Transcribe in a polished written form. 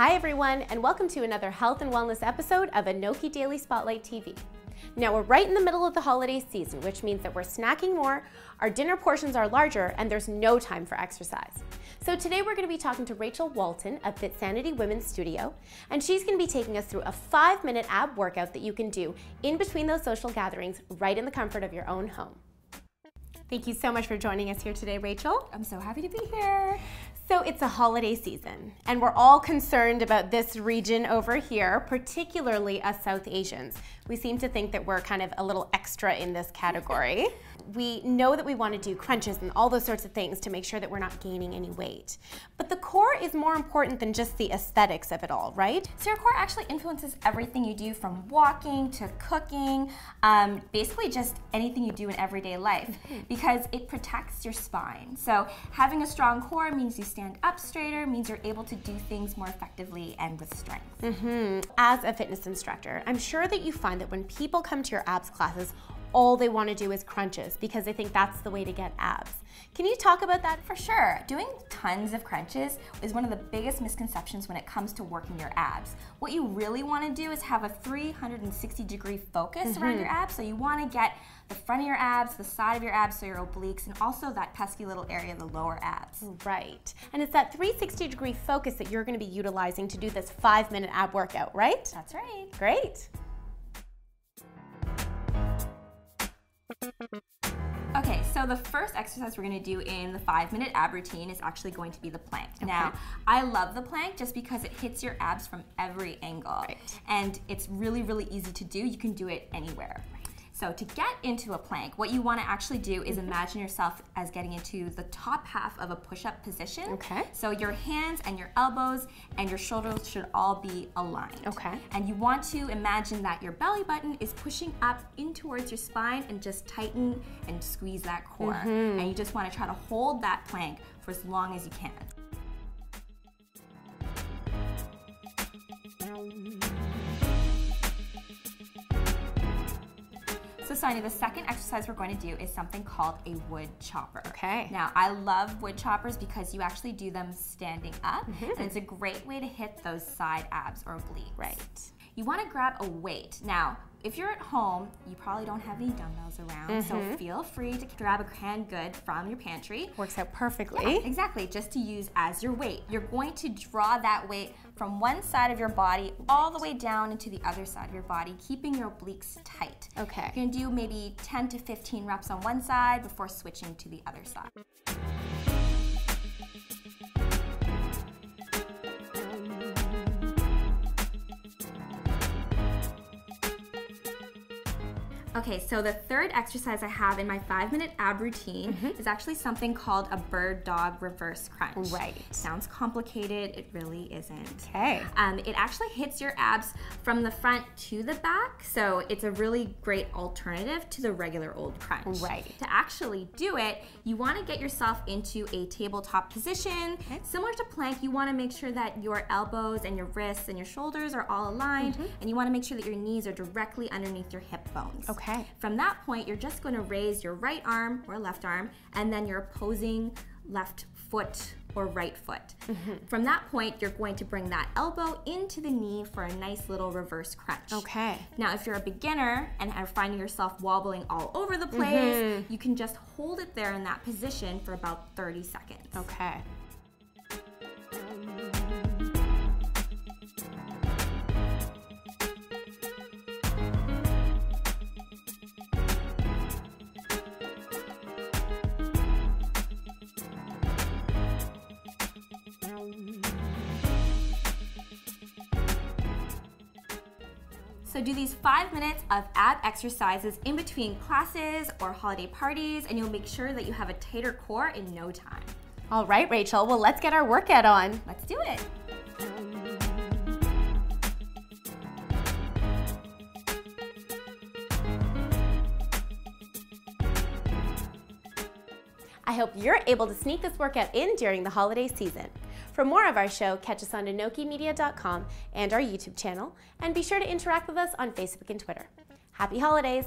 Hi everyone, and welcome to another health and wellness episode of ANOKHI Daily Spotlight TV. Now we're right in the middle of the holiday season, which means that we're snacking more, our dinner portions are larger, and there's no time for exercise. So today we're going to be talking to Rachel Walton of FitSanity Women's Studio, and she's going to be taking us through a 5-minute ab workout that you can do in between those social gatherings right in the comfort of your own home. Thank you so much for joining us here today, Rachel. I'm so happy to be here. So it's a holiday season, and we're all concerned about this region over here, particularly us South Asians. We seem to think that we're kind of a little extra in this category. We know that we want to do crunches and all those sorts of things to make sure that we're not gaining any weight. But the core is more important than just the aesthetics of it all, right? So your core actually influences everything you do, from walking to cooking, basically just anything you do in everyday life, because it protects your spine. So having a strong core means you stand up straighter, means you're able to do things more effectively and with strength. As a fitness instructor, I'm sure that you find that when people come to your abs classes, all they want to do is crunches because they think that's the way to get abs. Can you talk about that? For sure. Doing tons of crunches is one of the biggest misconceptions when it comes to working your abs. What you really want to do is have a 360-degree focus around your abs. So you want to get the front of your abs, the side of your abs, so your obliques, and also that pesky little area, the lower abs. Right. And it's that 360-degree focus that you're going to be utilizing to do this 5-minute ab workout, right? That's right. Great. Okay, so the first exercise we're going to do in the 5-minute ab routine is actually going to be the plank. Okay. Now, I love the plank just because it hits your abs from every angle. Right. And it's really, really easy to do. You can do it anywhere. So to get into a plank, what you want to actually do is imagine yourself as getting into the top half of a push-up position. Okay. So your hands and your elbows and your shoulders should all be aligned. Okay. And you want to imagine that your belly button is pushing up in towards your spine and just tighten and squeeze that core. And you just want to try to hold that plank for as long as you can. So Sonia, the second exercise we're going to do is something called a wood chopper. Okay. Now, I love wood choppers because you actually do them standing up, and it's a great way to hit those side abs or obliques. Right. You want to grab a weight. Now, if you're at home, you probably don't have any dumbbells around, so feel free to grab a canned good from your pantry. Works out perfectly. Yeah, exactly, just to use as your weight. You're going to draw that weight from one side of your body all the way down into the other side of your body, keeping your obliques tight. Okay. You're gonna do maybe 10 to 15 reps on one side before switching to the other side. Okay, so the third exercise I have in my 5-minute ab routine is actually something called a bird dog reverse crunch. Right. Sounds complicated, it really isn't. Okay. It actually hits your abs from the front to the back, so it's a really great alternative to the regular old crunch. Right. To actually do it, you want to get yourself into a tabletop position. Okay. Similar to plank, you want to make sure that your elbows and your wrists and your shoulders are all aligned, and you want to make sure that your knees are directly underneath your hip bones. Okay. From that point, you're just going to raise your right arm or left arm, and then your opposing left foot or right foot. From that point, you're going to bring that elbow into the knee for a nice little reverse crunch. Okay. Now, if you're a beginner and are finding yourself wobbling all over the place, you can just hold it there in that position for about 30 seconds. Okay. So do these 5 minutes of ab exercises in between classes or holiday parties, and you'll make sure that you have a tighter core in no time. All right, Rachel. Well, let's get our workout on. Let's do it. I hope you're able to sneak this workout in during the holiday season. For more of our show, catch us on ANOKHImedia.com and our YouTube channel, and be sure to interact with us on Facebook and Twitter. Happy holidays!